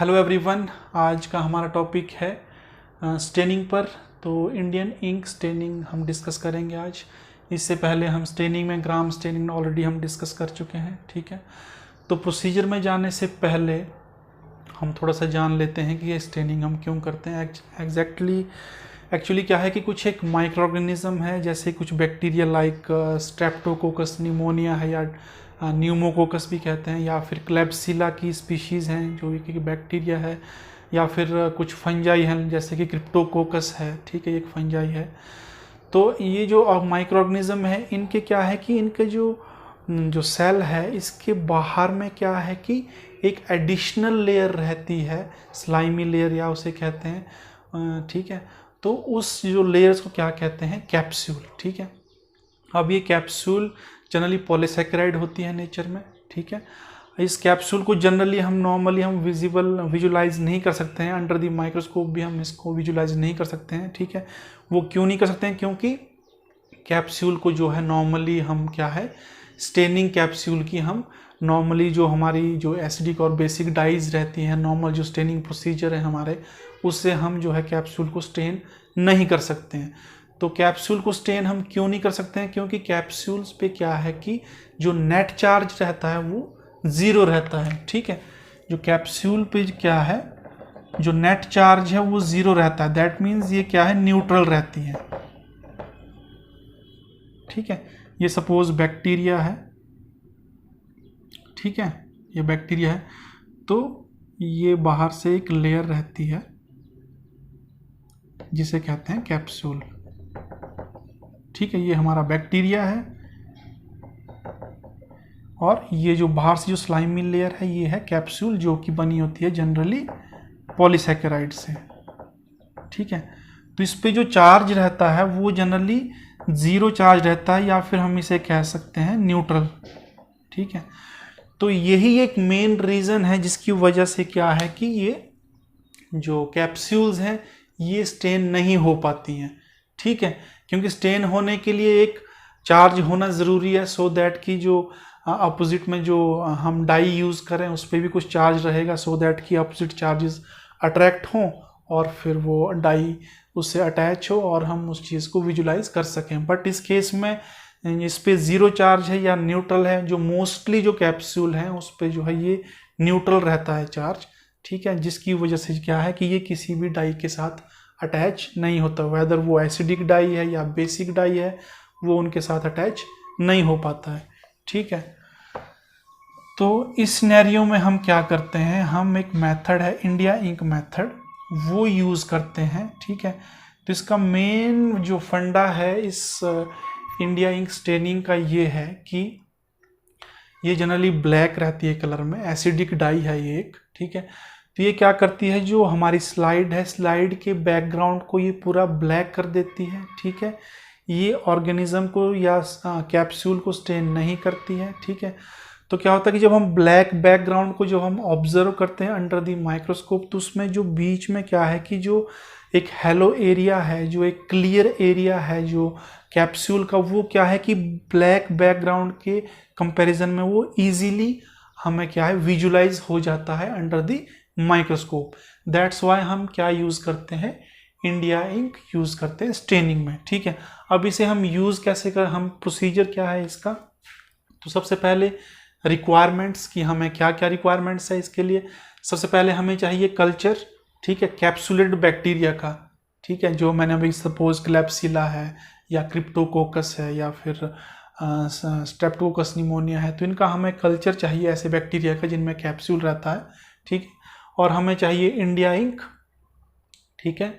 Hello everyone, आज का हमारा टॉपिक है स्टेनिंग पर। तो इंडियन इंक स्टेनिंग हम डिस्कस करेंगे आज। इससे पहले हम स्टेनिंग में ग्राम स्टेनिंग ऑलरेडी हम डिस्कस कर चुके हैं, ठीक है। तो प्रोसीजर में जाने से पहले हम थोड़ा सा जान लेते हैं कि ये स्टेनिंग हम क्यों करते हैं। एक्चुअली क्या है कि कुछ एक माइक्रो ऑर्गेनिज्म है, जैसे कुछ बैक्टीरिया लाइक स्ट्रेप्टोकोकस निमोनिया है या न्यूमोकोकस भी कहते हैं, या फिर क्लेब्सिला की स्पीशीज़ हैं जो एक बैक्टीरिया है, या फिर कुछ फंजाई हैं जैसे कि क्रिप्टोकोकस है, ठीक है, एक फंजाई है। तो ये जो माइक्रो ऑर्गेनिज्म है, इनके क्या है कि इनके जो सेल है, इसके बाहर में क्या है कि एक एडिशनल लेयर रहती है, स्लाइमी लेयर या उसे कहते हैं, ठीक है। तो उस जो लेयर्स को क्या कहते हैं, कैप्सूल, ठीक है। अब ये कैप्सूल जनरली पॉलीसेकेराइड होती है नेचर में, ठीक है। इस कैप्सूल को जनरली हम विजुलाइज नहीं कर सकते हैं, अंडर द माइक्रोस्कोप भी हम इसको विजुलाइज नहीं कर सकते हैं, ठीक है। वो क्यों नहीं कर सकते हैं? क्योंकि कैप्सूल को जो है नॉर्मली हम क्या है, स्टेनिंग कैप्सूल की हम नॉर्मली जो हमारी जो एसिडिक और बेसिक डाइज रहती हैं, नॉर्मल जो स्टेनिंग प्रोसीजर है हमारे, उससे हम जो है कैप्सूल को स्टेन नहीं कर सकते हैं। तो कैप्सूल को स्टेन हम क्यों नहीं कर सकते हैं? क्योंकि कैप्सूल्स पे क्या है कि जो नेट चार्ज रहता है वो ज़ीरो रहता है, ठीक है। जो कैप्सूल पे क्या है, जो नेट चार्ज है वो ज़ीरो रहता है। दैट मीन्स ये क्या है, न्यूट्रल रहती है, ठीक है। ये सपोज बैक्टीरिया है, ठीक है, ये बैक्टीरिया है, तो ये बाहर से एक लेयर रहती है जिसे कहते हैं कैप्सूल, ठीक है। ये हमारा बैक्टीरिया है, और ये जो बाहर से जो स्लाइमी लेयर है, ये है कैप्सूल, जो कि बनी होती है जनरली पॉलीसेकेराइड से, ठीक है। तो इस पे जो चार्ज रहता है वो जनरली ज़ीरो चार्ज रहता है, या फिर हम इसे कह सकते हैं न्यूट्रल, ठीक है। तो यही एक मेन रीज़न है जिसकी वजह से क्या है कि ये जो कैप्सूल्स हैं ये स्टेन नहीं हो पाती हैं, ठीक है। क्योंकि स्टेन होने के लिए एक चार्ज होना ज़रूरी है, सो दैट कि जो अपोजिट में जो हम डाई यूज़ करें उस पर भी कुछ चार्ज रहेगा, सो दैट कि अपोजिट चार्जेस अट्रैक्ट हों और फिर वो डाई उससे अटैच हो और हम उस चीज़ को विजुलाइज कर सकें। बट इस केस में इस पे ज़ीरो चार्ज है या न्यूट्रल है, जो मोस्टली जो कैप्सूल हैं उस पे जो है ये न्यूट्रल रहता है चार्ज, ठीक है। जिसकी वजह से क्या है कि ये किसी भी डाई के साथ अटैच नहीं होता, वेदर वो एसिडिक डाई है या बेसिक डाई है, वो उनके साथ अटैच नहीं हो पाता है, ठीक है। तो इस सिनेरियो में हम क्या करते हैं, हम एक मेथड है इंडिया इंक मेथड, वो यूज़ करते हैं, ठीक है। तो इसका मेन जो फंडा है इस इंडिया इंक स्टेनिंग का ये है कि ये जनरली ब्लैक रहती है कलर में, एसिडिक डाई है ये एक, ठीक है। तो ये क्या करती है, जो हमारी स्लाइड है, स्लाइड के बैकग्राउंड को ये पूरा ब्लैक कर देती है, ठीक है। ये ऑर्गेनिज्म को या कैप्सूल को स्टेन नहीं करती है, ठीक है। तो क्या होता है कि जब हम ब्लैक बैकग्राउंड को जो हम ऑब्जर्व करते हैं अंडर द माइक्रोस्कोप, तो उसमें जो बीच में क्या है कि जो एक हेलो एरिया है, जो एक क्लियर एरिया है जो कैप्सूल का, वो क्या है कि ब्लैक बैकग्राउंड के कंपैरिजन में वो इजीली हमें क्या है विजुलाइज हो जाता है under the microscope. That's why हम क्या यूज़ करते हैं, इंडिया इंक यूज़ करते हैं स्टेनिंग में, ठीक है। अब इसे हम यूज़ कैसे कर, हम प्रोसीजर क्या है इसका। तो सबसे पहले रिक्वायरमेंट्स कि हमें क्या क्या रिक्वायरमेंट्स है इसके लिए। सबसे पहले हमें चाहिए कल्चर, ठीक है, कैप्सुलेटेड बैक्टीरिया का, ठीक है। जो मैंने अभी सपोज क्लेब्सिला है या क्रिप्टोकोकस है या फिर स्ट्रेप्टोकोकस निमोनिया है, तो इनका हमें कल्चर चाहिए ऐसे बैक्टीरिया का जिनमें कैप्सूल रहता है, ठीक है। और हमें चाहिए इंडिया इंक, ठीक है।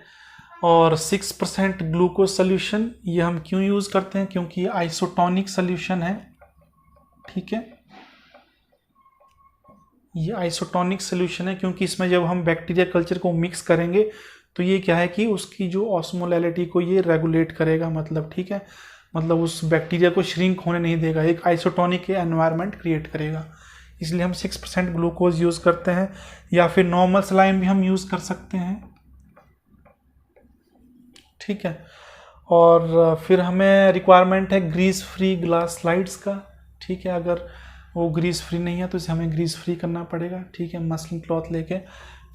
और 6% ग्लूकोज सोल्यूशन, ये हम क्यों यूज़ करते हैं, क्योंकि ये आइसोटोनिक सोल्यूशन है, ठीक है। ये आइसोटोनिक सोल्यूशन है क्योंकि इसमें जब हम बैक्टीरिया कल्चर को मिक्स करेंगे तो ये क्या है कि उसकी जो ऑस्मोलैलिटी को ये रेगुलेट करेगा, मतलब, ठीक है, मतलब उस बैक्टीरिया को श्रिंक होने नहीं देगा, एक आइसोटोनिक एनवायरनमेंट क्रिएट करेगा। इसलिए हम 6% ग्लूकोज यूज़ करते हैं, या फिर नॉर्मल सलाइन भी हम यूज़ कर सकते हैं, ठीक है। और फिर हमें रिक्वायरमेंट है ग्रीस फ्री ग्लास स्लाइड्स का, ठीक है। अगर वो ग्रीस फ्री नहीं है तो इसे हमें ग्रीस फ्री करना पड़ेगा, ठीक है, मसलिन क्लॉथ लेके।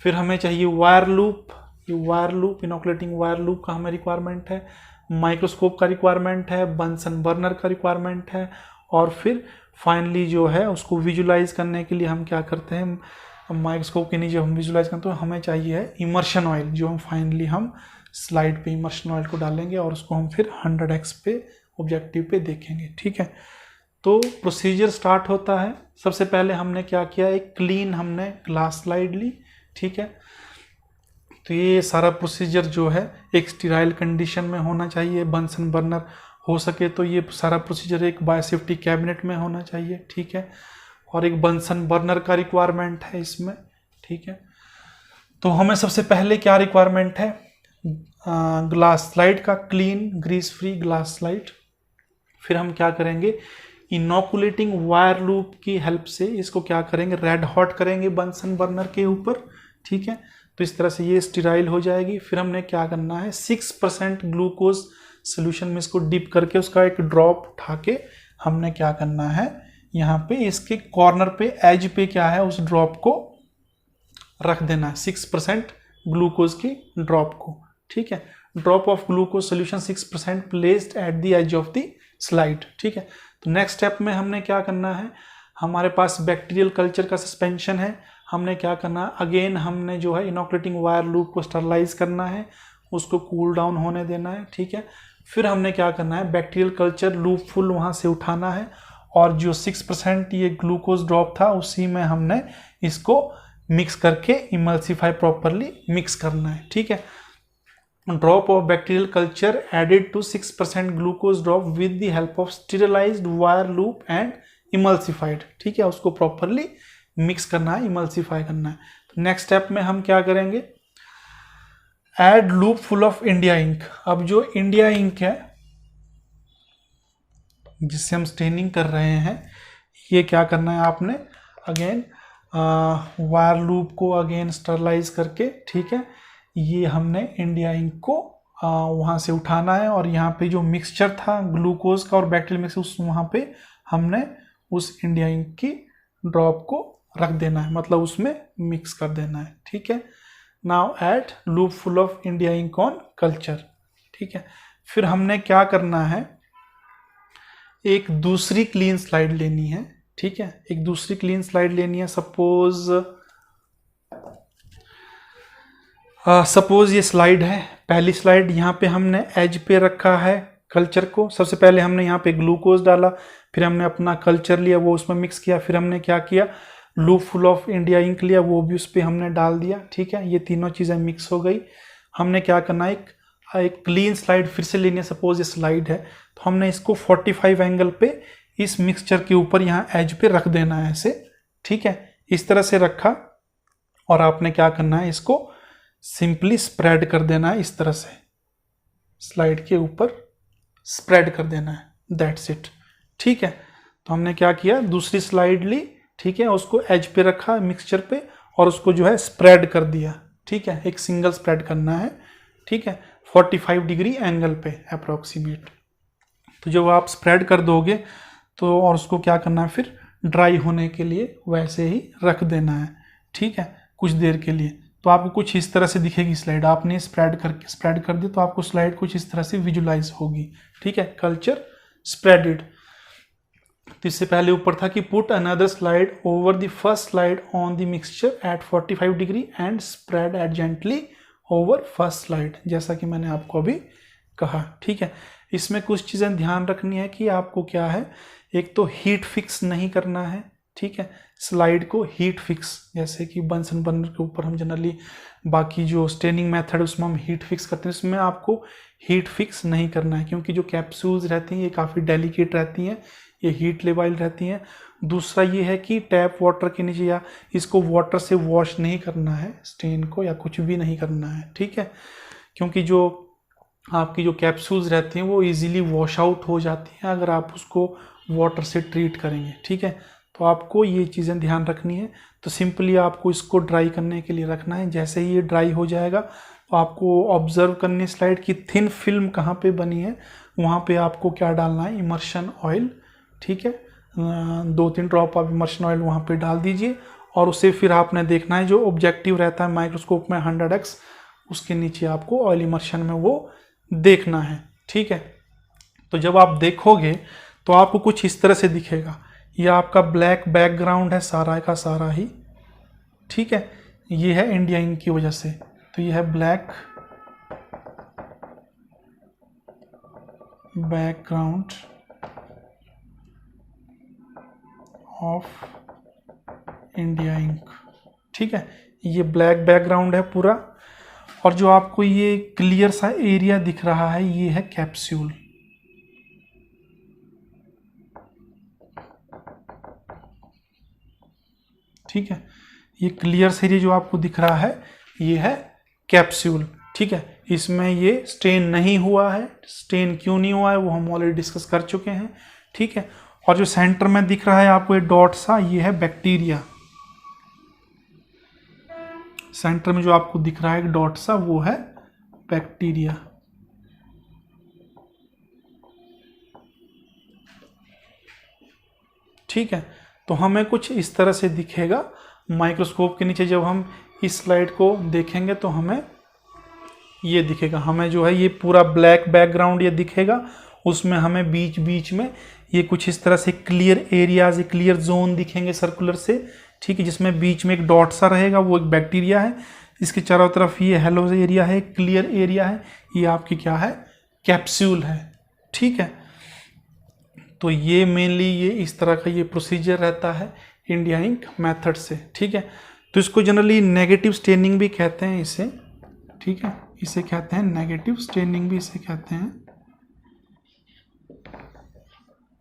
फिर हमें चाहिए वायर लूप, ये wire loop, inoculating wire loop का हमें रिक्वायरमेंट है, माइक्रोस्कोप का रिक्वायरमेंट है, बंसन बर्नर का रिक्वायरमेंट है, और फिर फाइनली जो है उसको विजुलाइज करने के लिए हम क्या करते हैं, माइक्रोस्कोप के नीचे हम विजुलाइज करते हैं तो हमें चाहिए है इमर्शन ऑयल, जो हम फाइनली हम स्लाइड पे इमर्शन ऑयल को डालेंगे और उसको हम फिर 100x पे ऑब्जेक्टिव पे देखेंगे। ठीक है, तो प्रोसीजर स्टार्ट होता है। सबसे पहले हमने क्या किया, एक क्लीन हमने ग्लास स्लाइड ली। ठीक है, तो ये सारा प्रोसीजर जो है एक स्टीराइल कंडीशन में होना चाहिए, बंसन बर्नर हो सके तो ये सारा प्रोसीजर एक बायोसेफ्टी कैबिनेट में होना चाहिए। ठीक है, और एक बंसन बर्नर का रिक्वायरमेंट है इसमें। ठीक है, तो हमें सबसे पहले क्या रिक्वायरमेंट है, ग्लास स्लाइड का, clean grease free glass slide. फिर हम क्या करेंगे, इनोकुलेटिंग वायर लूप की हेल्प से इसको क्या करेंगे, रेड हॉट करेंगे बंसन बर्नर के ऊपर। ठीक है, तो इस तरह से ये स्टीराइल हो जाएगी। फिर हमने क्या करना है, 6% ग्लूकोज सोल्यूशन में इसको डिप करके उसका एक ड्रॉप उठा के हमने क्या करना है, यहाँ पे इसके कॉर्नर पे एज पे क्या है उस ड्रॉप को रख देना है, 6% ग्लूकोज की ड्रॉप को। ठीक है, drop of glucose solution 6% placed at the edge of the slide. ठीक है, तो नेक्स्ट स्टेप में हमने क्या करना है, हमारे पास बैक्टीरियल कल्चर का सस्पेंशन है। हमने क्या करना है, अगेन हमने जो है इनोकुलेटिंग वायर लूप को स्टरलाइज करना है, उसको कूल डाउन होने देना है। ठीक है, फिर हमने क्या करना है, बैक्टीरियल कल्चर लूप फुल वहाँ से उठाना है और जो 6% ये ग्लूकोज ड्रॉप था उसी में हमने इसको मिक्स करके इमल्सिफाई प्रॉपरली मिक्स करना है। ठीक है, drop of bacterial culture added to 6% glucose drop with the help of sterilised wire loop and emulsified. ठीक है, उसको प्रॉपरली मिक्स करना है, इमल्सिफाई करना है। तो नेक्स्ट स्टेप में हम क्या करेंगे, add loopful of India ink. अब जो इंडिया इंक है जिससे हम स्टेनिंग कर रहे हैं, ये क्या करना है आपने, अगेन वायर लूप को अगेन स्टरलाइज करके, ठीक है, ये हमने इंडिया इंक को वहाँ से उठाना है और यहाँ पे जो मिक्सचर था ग्लूकोज का और बैक्टीरियल मिक्स उस वहाँ पे हमने उस इंडिया इंक की ड्रॉप को रख देना है, मतलब उसमें मिक्स कर देना है। ठीक है, now add loopful of India ink on culture. ठीक है, फिर हमने क्या करना है, एक दूसरी क्लीन स्लाइड लेनी है। ठीक है, एक दूसरी क्लीन स्लाइड लेनी है। सपोज ये स्लाइड है, पहली स्लाइड, यहाँ पे हमने एज पे रखा है कल्चर को। सबसे पहले हमने यहाँ पे ग्लूकोज डाला, फिर हमने अपना कल्चर लिया, वो उसमें मिक्स किया, फिर हमने क्या किया, loopful of India ink लिया, वो भी उस पर हमने डाल दिया। ठीक है, ये तीनों चीज़ें मिक्स हो गई। हमने क्या करना है, एक क्लीन स्लाइड फिर से लेनी है। सपोज ये स्लाइड है तो हमने इसको 45 एंगल पे इस मिक्सचर के ऊपर यहाँ एज पे रख देना है ऐसे। ठीक है, इस तरह से रखा और आपने क्या करना है, इसको सिंपली स्प्रेड कर देना है, इस तरह से स्लाइड के ऊपर स्प्रेड कर देना है, दैट्स इट। ठीक है, तो हमने क्या किया, दूसरी स्लाइड ली, ठीक है, उसको एज पे रखा मिक्सचर पे और उसको जो है स्प्रेड कर दिया। ठीक है, एक सिंगल स्प्रेड करना है। ठीक है, 45 डिग्री एंगल पे अप्रोक्सीमेट। तो जब आप स्प्रेड कर दोगे तो और उसको क्या करना है, फिर ड्राई होने के लिए वैसे ही रख देना है। ठीक है, कुछ देर के लिए। तो आपको कुछ इस तरह से दिखेगी स्लाइड। आपने स्प्रेड कर दी तो आपको स्लाइड कुछ इस तरह से विजुलाइज होगी। ठीक है, कल्चर स्प्रेडेड। तो इससे पहले ऊपर था कि put another slide over the first slide on the mixture at 45 degree and spread adjacently over first slide, जैसा कि मैंने आपको अभी कहा। ठीक है, इसमें कुछ चीज़ें ध्यान रखनी है कि आपको क्या है, एक तो हीट फिक्स नहीं करना है। ठीक है, स्लाइड को हीट फिक्स, जैसे कि बंसन बर्नर के ऊपर हम जनरली बाकी जो स्टेनिंग मेथड उसमें हम हीट फिक्स करते हैं, इसमें आपको हीट फिक्स नहीं करना है, क्योंकि जो कैप्सूल्स रहती हैं ये काफ़ी डेलिकेट रहती हैं, ये हीट लेवाइल रहती हैं। दूसरा ये है कि टैप वाटर के नीचे या इसको वाटर से वॉश नहीं करना है, स्टेन को, या कुछ भी नहीं करना है। ठीक है, क्योंकि जो आपकी जो कैप्सूल्स रहती हैं वो इजीली वॉश आउट हो जाती हैं अगर आप उसको वाटर से ट्रीट करेंगे। ठीक है, तो आपको ये चीज़ें ध्यान रखनी है। तो सिंपली आपको इसको ड्राई करने के लिए रखना है। जैसे ही ये ड्राई हो जाएगा तो आपको ऑब्जर्व करनी स्लाइड की थिन फिल्म कहाँ पे बनी है, वहाँ पे आपको क्या डालना है, इमर्शन ऑयल। ठीक है, 2-3 ड्रॉप आप इमर्शन ऑयल वहाँ पे डाल दीजिए और उसे फिर आपने देखना है, जो ऑब्जेक्टिव रहता है माइक्रोस्कोप में 100x, उसके नीचे आपको ऑयल इमर्शन में वो देखना है। ठीक है, तो जब आप देखोगे तो आपको कुछ इस तरह से दिखेगा। ये आपका ब्लैक बैकग्राउंड है सारा का सारा ही। ठीक है, ये है इंडिया इंक की वजह से, तो ये है black background of India ink. ठीक है, ये ब्लैक बैकग्राउंड है पूरा, और जो आपको ये क्लियर सा एरिया दिख रहा है ये है कैप्सूल। ठीक है, ये क्लियर सा एरिया जो आपको दिख रहा है ये है कैप्सूल। ठीक है, इसमें ये स्टेन नहीं हुआ है। स्टेन क्यों नहीं हुआ है वो हम ऑलरेडी डिस्कस कर चुके हैं। ठीक है, और जो सेंटर में दिख रहा है आपको ये डॉट सा, ये है बैक्टीरिया। सेंटर में जो आपको दिख रहा है एक डॉट सा, वो है बैक्टीरिया। ठीक है, तो हमें कुछ इस तरह से दिखेगा माइक्रोस्कोप के नीचे। जब हम इस स्लाइड को देखेंगे तो हमें ये दिखेगा, हमें जो है ये पूरा ब्लैक बैकग्राउंड ये दिखेगा, उसमें हमें बीच बीच में ये कुछ इस तरह से क्लियर एरियाज, क्लियर जोन दिखेंगे सर्कुलर से। ठीक है, जिसमें बीच में एक डॉट सा रहेगा, वो एक बैक्टीरिया है। इसके चारों तरफ ये हेलो एरिया है, क्लियर एरिया है, ये आपकी क्या है, कैप्सूल है। ठीक है, तो ये मेनली ये इस तरह का ये प्रोसीजर रहता है इंडिया इंक मेथड से। ठीक है, तो इसको जनरली नेगेटिव स्टेनिंग भी कहते हैं इसे। ठीक है, इसे कहते हैं नेगेटिव स्टेनिंग भी इसे कहते हैं।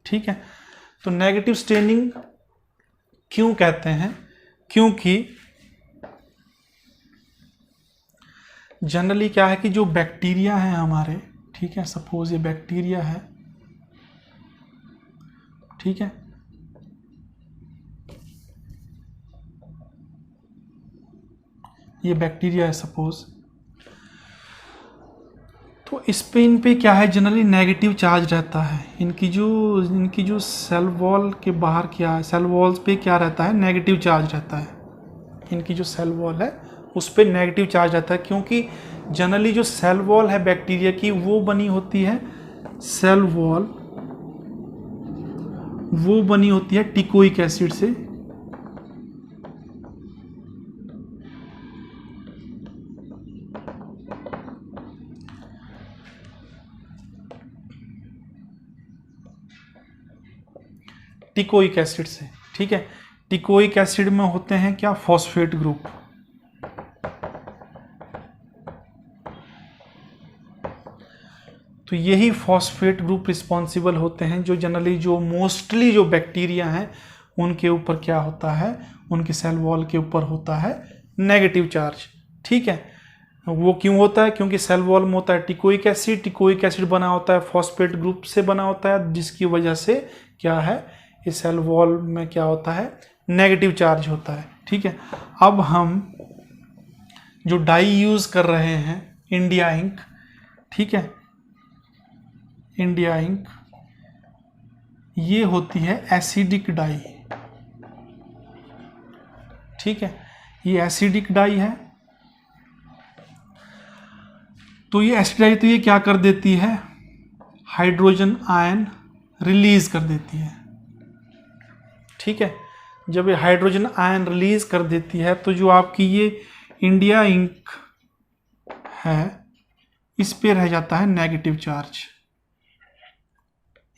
ठीक है, तो नेगेटिव स्टेनिंग क्यों कहते हैं, क्योंकि जनरली क्या है कि जो बैक्टीरिया है हमारे, ठीक है, सपोज ये बैक्टीरिया है। ठीक है, ये बैक्टीरिया है सपोज, तो इस पे इन पे क्या है जनरली नेगेटिव चार्ज रहता है। इनकी जो सेल वॉल के बाहर क्या है, सेल वॉल्स पे क्या रहता है, नेगेटिव चार्ज रहता है। इनकी जो सेल वॉल है उस पे नेगेटिव चार्ज रहता है, क्योंकि जनरली जो सेल वॉल है बैक्टीरिया की वो बनी होती है, सेल वॉल वो बनी होती है टिकोइक एसिड से। टिकोइक एसिड से। ठीक है, टिकोइक एसिड में होते हैं क्या, फॉस्फेट ग्रुप। तो यही फॉस्फेट ग्रुप रिस्पॉन्सिबल होते हैं जो जनरली जो मोस्टली जो बैक्टीरिया हैं उनके ऊपर क्या होता है, उनके सेल वॉल के ऊपर होता है नेगेटिव चार्ज। ठीक है, वो क्यों होता है, क्योंकि सेल वॉल में होता है टिकोइक एसिड, टिकोइक एसिड बना होता है फॉस्फेट ग्रुप से बना होता है, जिसकी वजह से क्या है, इस सेल वॉल में क्या होता है, नेगेटिव चार्ज होता है। ठीक है, अब हम जो डाई यूज कर रहे हैं इंडिया इंक, ठीक है, इंडिया इंक ये होती है एसिडिक डाई। ठीक है, ये एसिडिक डाई है। तो ये एसिड डाई तो ये क्या कर देती है, हाइड्रोजन आयन रिलीज कर देती है। ठीक है, जब ये हाइड्रोजन आयन रिलीज कर देती है तो जो आपकी ये इंडिया इंक है इस पे रह जाता है नेगेटिव चार्ज,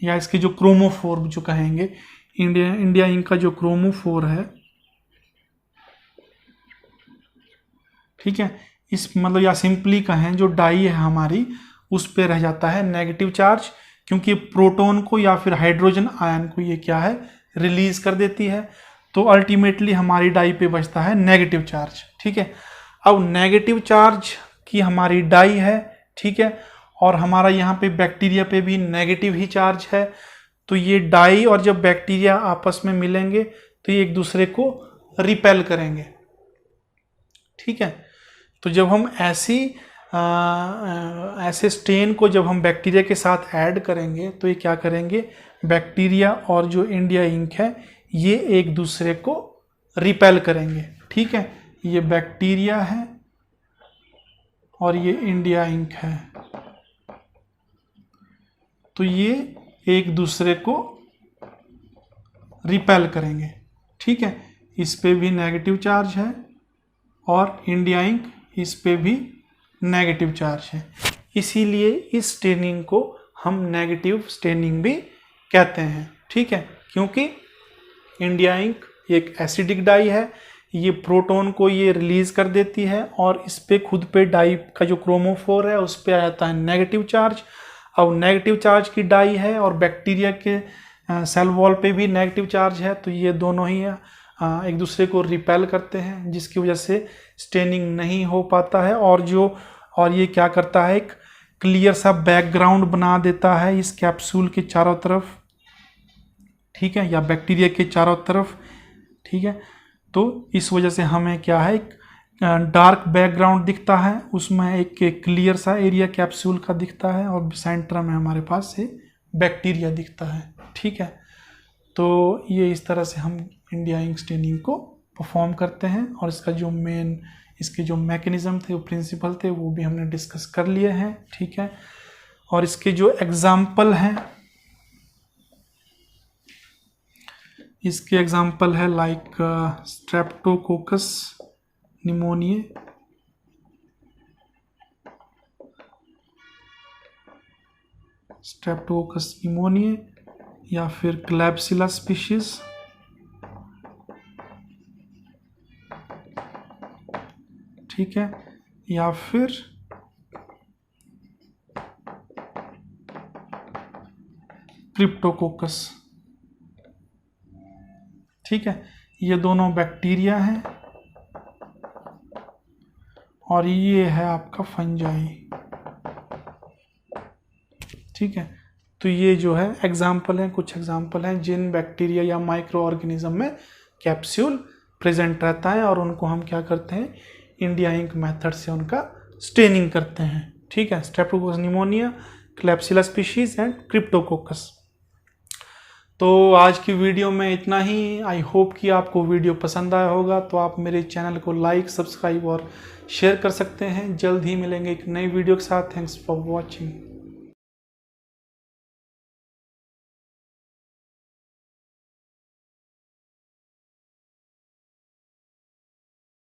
या इसके जो क्रोमोफोर जो कहेंगे, इंडिया इंक का जो क्रोमोफोर है, ठीक है, इस मतलब या सिंपली कहें जो डाई है हमारी उस पे रह जाता है नेगेटिव चार्ज, क्योंकि प्रोटॉन को या फिर हाइड्रोजन आयन को ये क्या है, रिलीज कर देती है। तो अल्टीमेटली हमारी डाई पे बचता है नेगेटिव चार्ज। ठीक है, अब नेगेटिव चार्ज की हमारी डाई है। ठीक है, और हमारा यहाँ पे बैक्टीरिया पे भी नेगेटिव ही चार्ज है। तो ये डाई और जब बैक्टीरिया आपस में मिलेंगे तो ये एक दूसरे को रिपेल करेंगे। ठीक है, तो जब हम ऐसे स्टेन को जब हम बैक्टीरिया के साथ ऐड करेंगे तो ये क्या करेंगे, बैक्टीरिया और जो इंडिया इंक है ये एक दूसरे को रिपेल करेंगे। ठीक है, ये बैक्टीरिया है और ये इंडिया इंक है, तो ये एक दूसरे को रिपेल करेंगे। ठीक है, इस पे भी नेगेटिव चार्ज है और इंडिया इंक इस पे भी नेगेटिव चार्ज है, इसीलिए इस स्टेनिंग को हम नेगेटिव स्टेनिंग भी कहते हैं। ठीक है, क्योंकि इंडिया इंक एक एसिडिक डाई है, ये प्रोटॉन को ये रिलीज कर देती है और इस पे खुद पे डाई का जो क्रोमोफोर है उस पे आ जाता है नेगेटिव चार्ज। अब नेगेटिव चार्ज की डाई है और बैक्टीरिया के सेल वॉल पे भी नेगेटिव चार्ज है, तो ये दोनों ही एक दूसरे को रिपेल करते हैं, जिसकी वजह से स्टेनिंग नहीं हो पाता है। और ये क्या करता है, एक क्लियर सा बैकग्राउंड बना देता है इस कैप्सूल के चारों तरफ। ठीक है, या बैक्टीरिया के चारों तरफ। ठीक है, तो इस वजह से हमें क्या है, एक डार्क बैकग्राउंड दिखता है, उसमें एक क्लियर सा एरिया कैप्सूल का दिखता है और सेंटर में हमारे पास से बैक्टीरिया दिखता है। ठीक है, तो ये इस तरह से हम इंडिया इंक स्टेनिंग को परफॉर्म करते हैं और इसके जो मैकेनिज्म थे, वो प्रिंसिपल थे, वो भी हमने डिस्कस कर लिए हैं। ठीक है, और इसके जो एग्जाम्पल हैं, इसके एग्जाम्पल है लाइक स्ट्रेप्टोकोकस निमोनिये, या फिर क्लैप्सिला स्पीशीज, ठीक है, या फिर क्रिप्टोकोकस। ठीक है, ये दोनों बैक्टीरिया हैं और ये है आपका फंजाई। ठीक है, तो ये जो है एग्जाम्पल हैं, कुछ एग्जाम्पल हैं जिन बैक्टीरिया या माइक्रो ऑर्गेनिज्म में कैप्सूल प्रेजेंट रहता है और उनको हम क्या करते हैं, इंडिया इंक मेथड से उनका स्टेनिंग करते हैं। ठीक है, Streptococcus pneumoniae, Klebsiella species and Cryptococcus. तो आज की वीडियो में इतना ही। आई होप कि आपको वीडियो पसंद आया होगा, तो आप मेरे चैनल को लाइक, सब्सक्राइब और शेयर कर सकते हैं। जल्द ही मिलेंगे एक नई वीडियो के साथ। Thanks for watching.